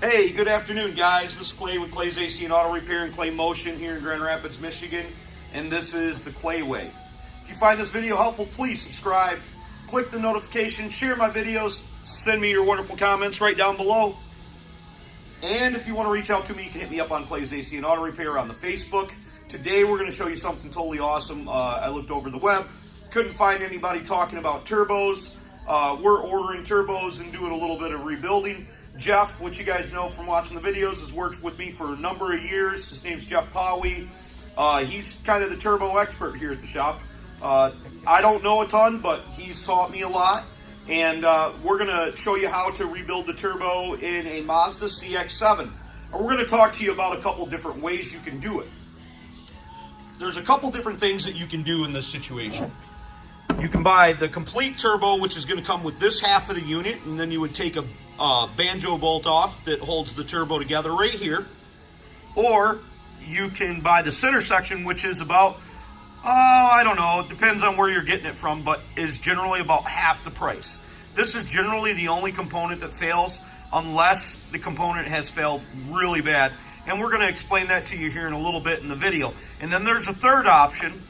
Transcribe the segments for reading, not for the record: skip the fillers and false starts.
Hey, good afternoon, guys. This is Clay with Clay's AC and Auto Repair and Clay Motion here in Grand Rapids, Michigan, and this is the Clay Way. If you find this video helpful, please subscribe, click the notification, share my videos, send me your wonderful comments right down below. And if you want to reach out to me, you can hit me up on Clay's AC and Auto Repair on the Facebook. Today, we're going to show you something totally awesome. I looked over the web, couldn't find anybody talking about turbos. We're ordering turbos and doing a little bit of rebuilding. Jeff, which you guys know from watching the videos, has worked with me for a number of years. His name's Jeff Powey. He's kind of the turbo expert here at the shop. I don't know a ton, but he's taught me a lot. And we're going to show you how to rebuild the turbo in a Mazda CX-7. And we're going to talk to you about a couple different ways you can do it. There's a couple different things that you can do in this situation. You can buy the complete turbo, which is going to come with this half of the unit, and then you would take a banjo bolt off that holds the turbo together right here. Or you can buy the center section, which is about, I don't know, it depends on where you're getting it from, but is generally about half the price. This is generally the only component that fails unless the component has failed really bad. And we're going to explain that to you here in a little bit in the video. And then there's a third option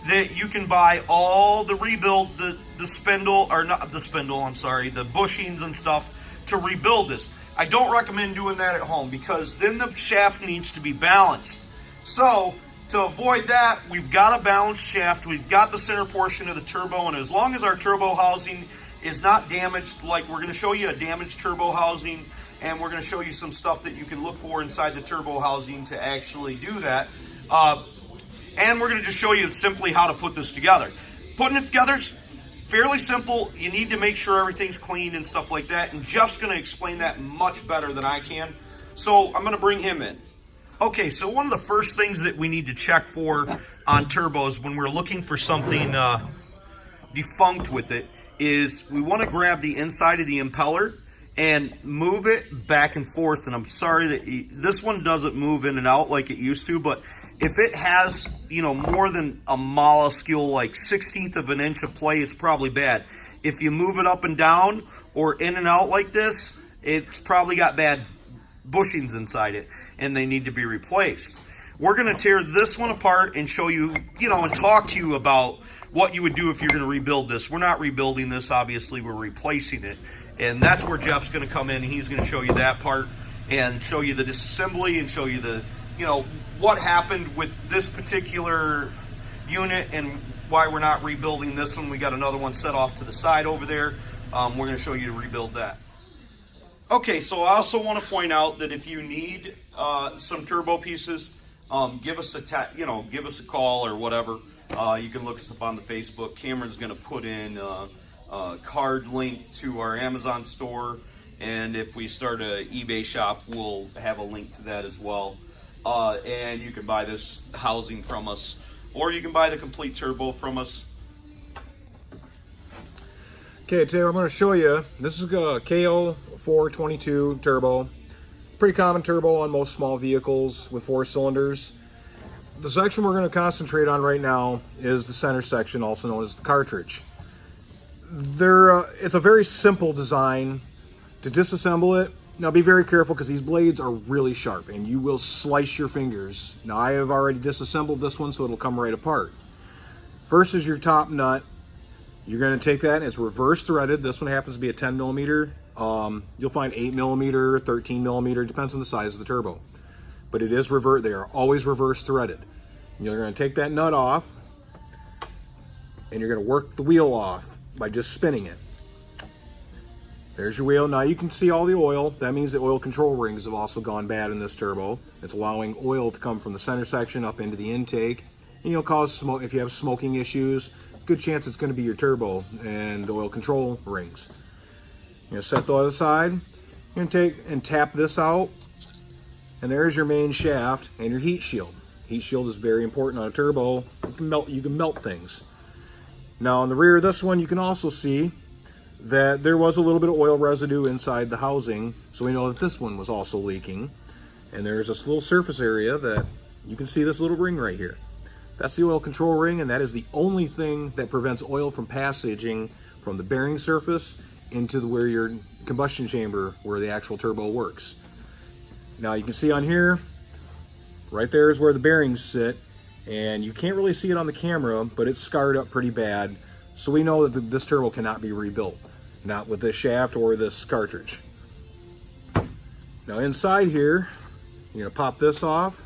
that you can buy all the rebuild, the spindle, or not the spindle, I'm sorry, the bushings and stuff to rebuild this. I don't recommend doing that at home because then the shaft needs to be balanced. So to avoid that, we've got a balanced shaft, we've got the center portion of the turbo, and as long as our turbo housing is not damaged, like we're going to show you a damaged turbo housing, and we're going to show you some stuff that you can look for inside the turbo housing to actually do that. And we're going to just show you simply how to put this together. Putting it together is fairly simple. You need to make sure everything's clean and stuff like that, and Jeff's going to explain that much better than I can. So I'm going to bring him in. Okay, so one of the first things that we need to check for on turbos when we're looking for something defunct with it is we want to grab the inside of the impeller and move it back and forth. And I'm sorry that this one doesn't move in and out like it used to, but if it has, you know, more than a molecule, like 1/16 of an inch of play, it's probably bad. If you move it up and down or in and out like this, it's probably got bad bushings inside it and they need to be replaced. We're going to tear this one apart and show you, and talk to you about what you would do if you're going to rebuild this. We're not rebuilding this, obviously, we're replacing it. And that's where Jeff's going to come in. He's going to show you that part and show you the disassembly and show you the, what happened with this particular unit and why we're not rebuilding this one. We got another one set off to the side over there. We're going to show you to rebuild that. Okay, so I also want to point out that if you need some turbo pieces, give us a call or whatever. You can look us up on the Facebook. Cameron's going to put in a card link to our Amazon store, and if we start an eBay shop, we'll have a link to that as well. And you can buy this housing from us, or you can buy the complete turbo from us. Okay, today I'm going to show you, this is a KO422 turbo. Pretty common turbo on most small vehicles with 4 cylinders. The section we're going to concentrate on right now is the center section, also known as the cartridge. It's a very simple design to disassemble it. Now be very careful because these blades are really sharp and you will slice your fingers. Now I have already disassembled this one so it'll come right apart. First is your top nut. You're going to take that and it's reverse threaded. This one happens to be a 10 millimeter. You'll find 8 millimeter, 13 millimeter, depends on the size of the turbo. But it is they are always reverse threaded. You're going to take that nut off and you're going to work the wheel off by just spinning it. There's your wheel. Now you can see all the oil. That means the oil control rings have also gone bad in this turbo. It's allowing oil to come from the center section up into the intake. And you'll cause smoke. If you have smoking issues, good chance it's going to be your turbo and the oil control rings. You're going to set the other side. You're going to take and tap this out. And there's your main shaft and your heat shield. Heat shield is very important on a turbo. You can melt things. Now on the rear of this one, you can also see that there was a little bit of oil residue inside the housing, so we know that this one was also leaking. And there's this little surface area that you can see, this little ring right here. That's the oil control ring, and that is the only thing that prevents oil from passaging from the bearing surface into where your combustion chamber, where the actual turbo works. Now you can see on here, right there is where the bearings sit, and you can't really see it on the camera, but it's scarred up pretty bad. So we know that this turbo cannot be rebuilt, not with this shaft or this cartridge. Now inside here, you're gonna pop this off.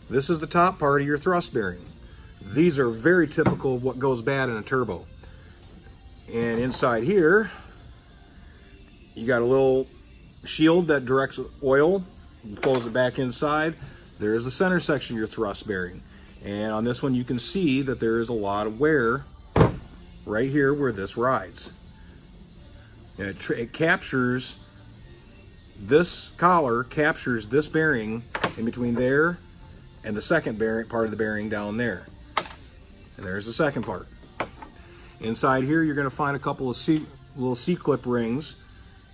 This is the top part of your thrust bearing. These are very typical of what goes bad in a turbo. And inside here, you got a little shield that directs oil, flows it back inside. There's the center section of your thrust bearing. And on this one, you can see that there is a lot of wear right here where this rides. And it captures, this collar captures this bearing in between there and the second bearing, part of the bearing down there. And there's the second part. Inside here, you're going to find a couple of little C-clip rings,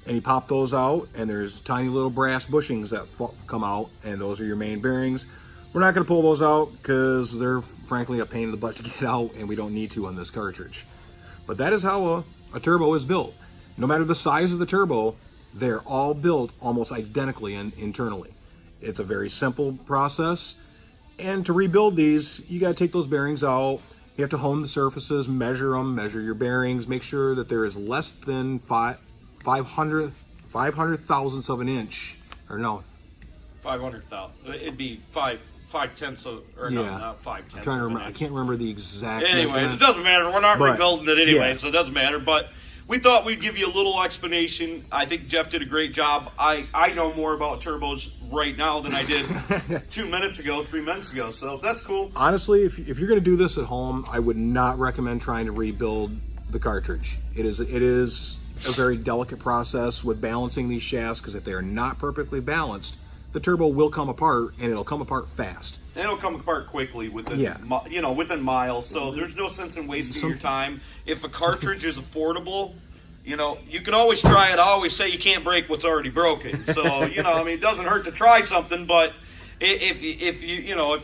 and you pop those out, and there's tiny little brass bushings that come out, and those are your main bearings. We're not going to pull those out because they're frankly a pain in the butt to get out, and we don't need to on this cartridge. But that is how a turbo is built. No matter the size of the turbo, they're all built almost identically internally. It's a very simple process. And to rebuild these, you got to take those bearings out. You have to hone the surfaces, measure them, measure your bearings, make sure that there is less than 500 thousandths of an inch, or no, 500,000. It'd be 5/10 of, or no, not 5/10. I'm trying to remember. I can't remember the exact. Anyways, it doesn't matter. We're not rebuilding it anyway, so it doesn't matter. But we thought we'd give you a little explanation. I think Jeff did a great job. I know more about turbos right now than I did 3 minutes ago, so that's cool. Honestly, if you're going to do this at home, I would not recommend trying to rebuild the cartridge. It is a very delicate process with balancing these shafts, because if they are not perfectly balanced, the turbo will come apart, and it'll come apart fast. And it'll come apart quickly within within miles. So there's no sense in wasting your time. If a cartridge is affordable, you can always try it. I always say you can't break what's already broken. So it doesn't hurt to try something. But if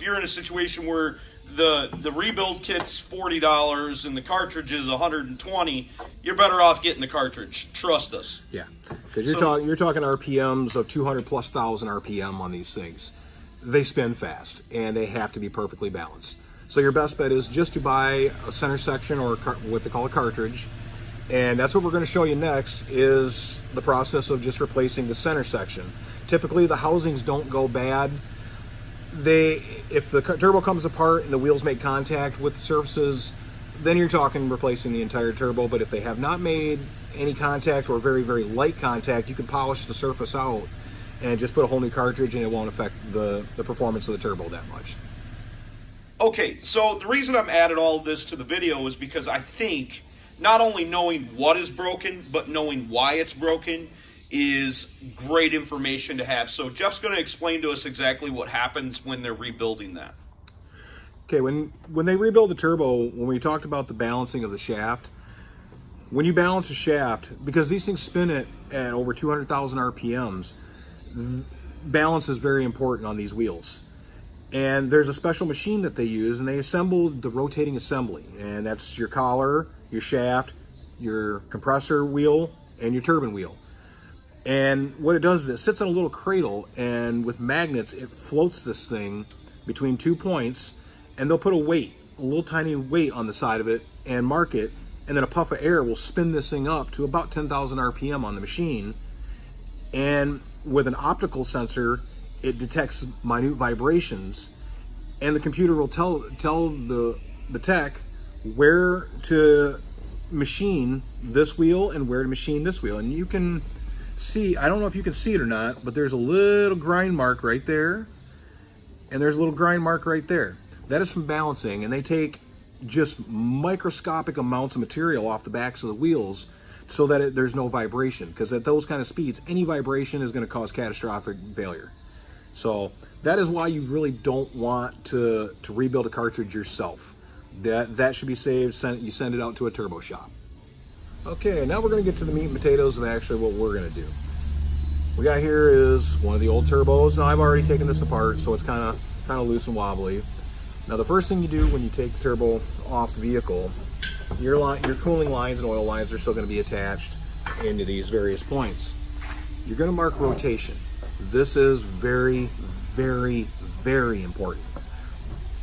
you're in a situation where the rebuild kit's $40 and the cartridge is $120, you're better off getting the cartridge. Trust us. Yeah, because you're talking RPMs of 200,000+ RPM on these things. They spin fast, and they have to be perfectly balanced. So your best bet is just to buy a center section, or what they call a cartridge. And that's what we're going to show you next, is the process of just replacing the center section. Typically, the housings don't go bad. If the turbo comes apart and the wheels make contact with the surfaces, then you're talking replacing the entire turbo. But if they have not made any contact, or very, very light contact, you can polish the surface out and just put a whole new cartridge, and it won't affect the performance of the turbo that much. Okay, so the reason I'm adding all this to the video is because I think not only knowing what is broken, but knowing why it's broken is great information to have. So Jeff's going to explain to us exactly what happens when they're rebuilding that. Okay, when they rebuild the turbo, when we talked about the balancing of the shaft, when you balance a shaft, because these things spin at over 200,000 RPMs, balance is very important on these wheels. And there's a special machine that they use, and they assemble the rotating assembly. And that's your collar, your shaft, your compressor wheel, and your turbine wheel. And what it does is it sits on a little cradle, and with magnets, it floats this thing between 2 points, and they'll put a little tiny weight on the side of it, and mark it, and then a puff of air will spin this thing up to about 10,000 RPM on the machine. And with an optical sensor, it detects minute vibrations, and the computer will tell the tech where to machine this wheel and where to machine this wheel. And you can see, I don't know if you can see it or not, but there's a little grind mark right there, and there's a little grind mark right there. That is from balancing, and they take just microscopic amounts of material off the backs of the wheels so that there's no vibration, because at those kind of speeds, any vibration is going to cause catastrophic failure. So that is why you really don't want to rebuild a cartridge yourself. That should be saved. You send it out to a turbo shop. Okay, now we're going to get to the meat and potatoes of actually what we're going to do. What we got here is one of the old turbos. Now I've already taken this apart, so it's kind of loose and wobbly. Now the first thing you do when you take the turbo off the vehicle, your cooling lines and oil lines are still going to be attached into these various points. You're going to mark rotation. This is very, very, very important.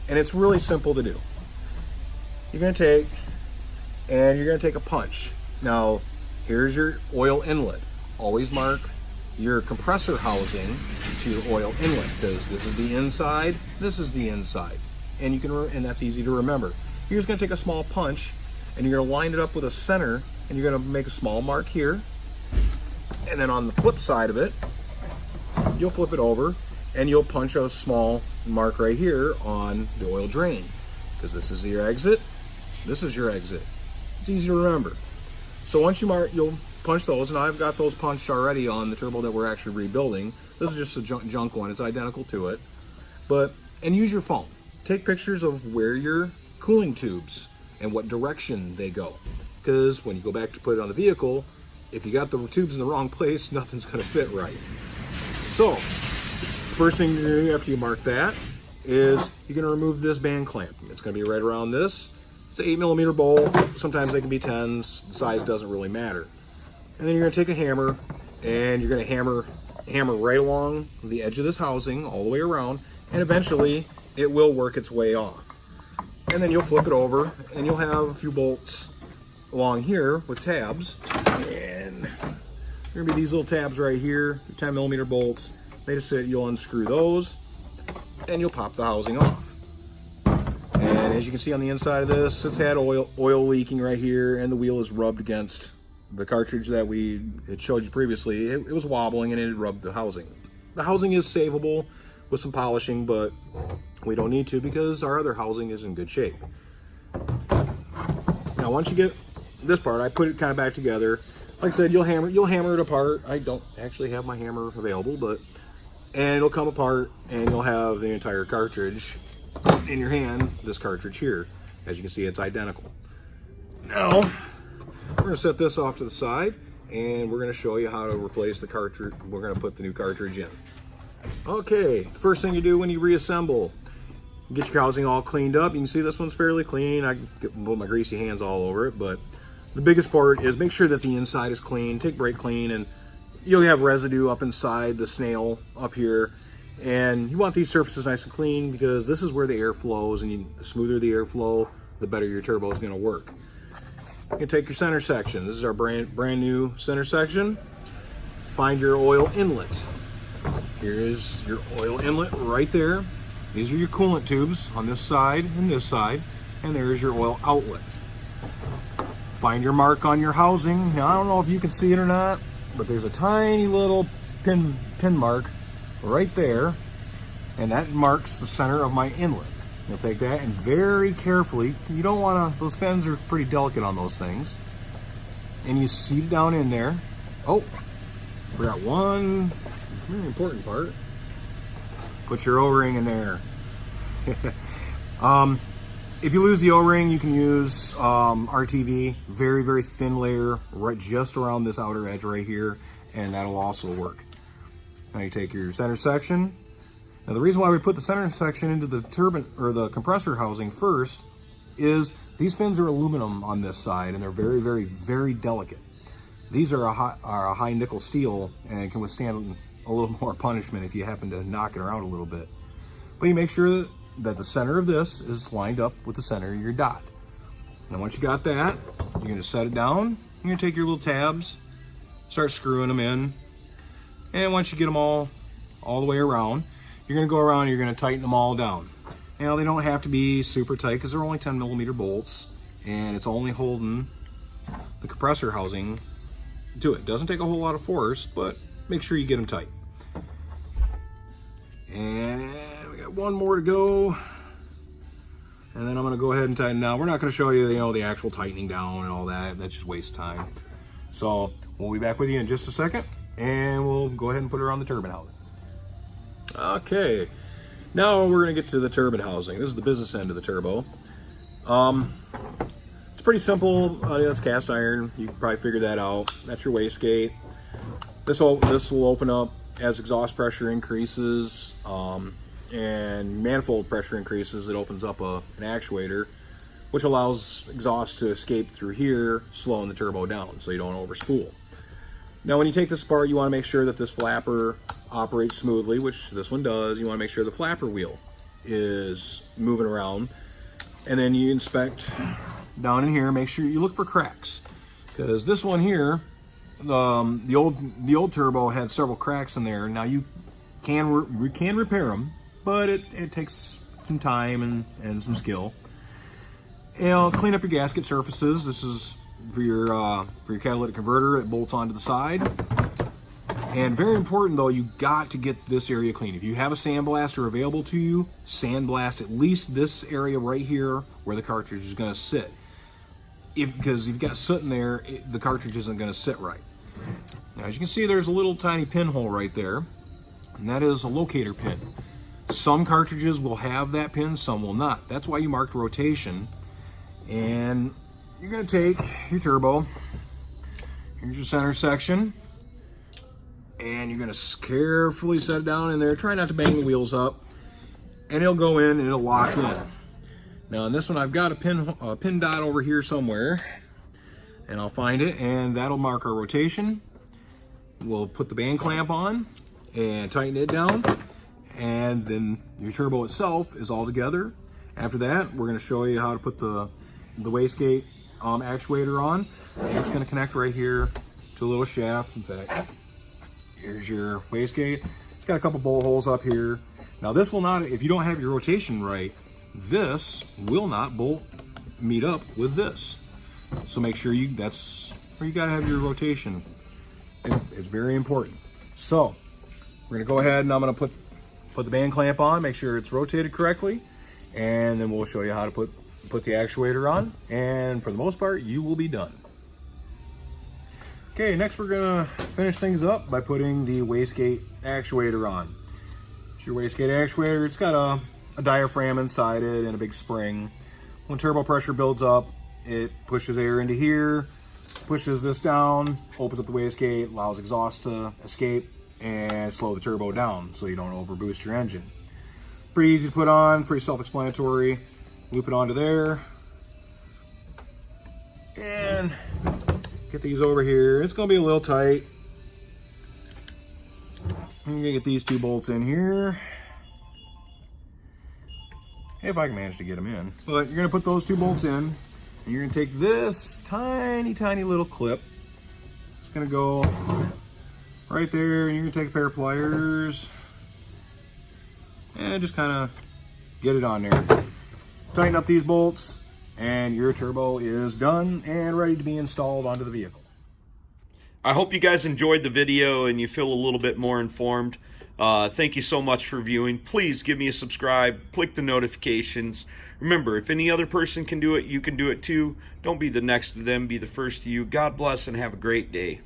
And it's really simple to do. You're going to take a punch. Now, here's your oil inlet. Always mark your compressor housing to your oil inlet, because this is the inside, this is the inside. And that's easy to remember. You're just going to take a small punch and you're going to line it up with a center, and you're going to make a small mark here. And then on the flip side of it, you'll flip it over and you'll punch a small mark right here on the oil drain, because this is your exit, this is your exit. It's easy to remember. So once you mark, you'll punch those, and I've got those punched already on the turbo that we're actually rebuilding. This is just a junk one, it's identical to it. And use your phone. Take pictures of where your cooling tubes and what direction they go. Because when you go back to put it on the vehicle, if you got the tubes in the wrong place, nothing's going to fit right. So, first thing you're going to do after you mark that is you're going to remove this band clamp. It's going to be right around this. It's an 8mm bolt. Sometimes they can be 10s. The size doesn't really matter. And then you're going to take a hammer, and you're going to hammer right along the edge of this housing all the way around, and eventually it will work its way off. And then you'll flip it over, and you'll have a few bolts along here with tabs, and there are going to be these little tabs right here, 10mm bolts. They just sit, you'll unscrew those, and you'll pop the housing off. And as you can see on the inside of this, it's had oil leaking right here, and the wheel is rubbed against the cartridge that it showed you previously. It was wobbling, and it had rubbed the housing. The housing is savable with some polishing, but we don't need to because our other housing is in good shape. Now once you get this part, I put it kind of back together. Like I said, you'll hammer it apart. I don't actually have my hammer available, and it'll come apart, and you'll have the entire cartridge in your hand. This cartridge here, as you can see, it's identical. Now we're going to set this off to the side, and we're going to show you how to replace the cartridge. We're going to put the new cartridge in. Okay, the first thing you do when you reassemble, get your housing all cleaned up. You can see this one's fairly clean. I put my greasy hands all over it, but the biggest part is make sure that the inside is clean. Take brake clean, and you'll have residue up inside the snail up here. And you want these surfaces nice and clean, because this is where the air flows, and the smoother the airflow, the better your turbo is going to work. You can take your center section. This is our brand new center section. Find your oil inlet. Here is your oil inlet right there. These are your coolant tubes on this side, and there's your oil outlet. Find your mark on your housing. Now I don't know if you can see it or not, but there's a tiny little pin mark right there, and that marks the center of my inlet. You'll take that and very carefully, you don't want to, those fins are pretty delicate on those things, and you seat it down in there. Oh, forgot one very important part. Put your O-ring in there. If you lose the O-ring, you can use RTV, very, very thin layer right just around this outer edge right here, and that'll also work. Now you take your center section. Now the reason why we put the center section into the turbine or the compressor housing first is these fins are aluminum on this side, and they're very, very, very delicate. These are a high nickel steel and can withstand a little more punishment if you happen to knock it around a little bit. But you make sure that the center of this is lined up with the center of your dot. Now once you got that, you're going to set it down. You're going to take your little tabs, start screwing them in, and once you get them all the way around, you're going to go around and you're going to tighten them all down. Now they don't have to be super tight because they're only 10mm bolts, and it's only holding the compressor housing to it. Doesn't take a whole lot of force, but make sure you get them tight. And we got one more to go, and then I'm going to go ahead and tighten down. We're not going to show you, the actual tightening down and all that. That just wastes time. So we'll be back with you in just a second, and we'll go ahead and put her on the turbine housing. Okay, now we're going to get to the turbine housing. This is the business end of the turbo. It's pretty simple. It's cast iron. You can probably figure that out. That's your wastegate. This will open up as exhaust pressure increases and manifold pressure increases. It opens up an actuator, which allows exhaust to escape through here, slowing the turbo down so you don't overspool. Now when you take this apart, you want to make sure that this flapper operates smoothly, which this one does. You want to make sure the flapper wheel is moving around. And then you inspect down in here, make sure you look for cracks. Because this one here, the old turbo had several cracks in there. Now you can repair them, but it takes some time and some skill. And clean up your gasket surfaces. This is for your catalytic converter. It bolts onto the side. And very important though, you got to get this area clean. If you have a sandblaster available to you, sandblast at least this area right here where the cartridge is going to sit. Because if you've got soot in there, the cartridge isn't going to sit right. Now, as you can see, there's a little tiny pinhole right there, and that is a locator pin. Some cartridges will have that pin, some will not. That's why you marked rotation. And you're going to take your turbo, here's your center section, and you're going to carefully set it down in there. Try not to bang the wheels up, and it'll go in and it'll lock in. Now, in this one, I've got a pin dot over here somewhere, and I'll find it, and that'll mark our rotation. We'll put the band clamp on and tighten it down, and then your turbo itself is all together. After that, we're going to show you how to put the wastegate actuator on. And it's going to connect right here to a little shaft. In fact, here's your wastegate. It's got a couple bowl holes up here. Now, this will not, if you don't have your rotation right, this will not meet up with this. So make sure that's where you got to have your rotation. It's very important. So we're going to go ahead and I'm going to put the band clamp on, make sure it's rotated correctly, and then we'll show you how to put the actuator on, and for the most part you will be done. Okay, next we're going to finish things up by putting the wastegate actuator on. It's your wastegate actuator. It's got a diaphragm inside it and a big spring. When turbo pressure builds up, it pushes air into here, pushes this down, opens up the wastegate, allows exhaust to escape and slow the turbo down so you don't overboost your engine. Pretty easy to put on, pretty self-explanatory. Loop it onto there and get these over here. It's going to be a little tight. I'm going to get these two bolts in here, if I can manage to get them in. But you're going to put those two bolts in, and you're going to take this tiny little clip. It's going to go right there, and you're going to take a pair of pliers and just kind of get it on there. Tighten up these bolts, and your turbo is done and ready to be installed onto the vehicle. I hope you guys enjoyed the video and you feel a little bit more informed. Thank you so much for viewing. Please give me a subscribe, click the notifications. Remember, if any other person can do it, you can do it too. Don't be the next to them, be the first to you. God bless and have a great day.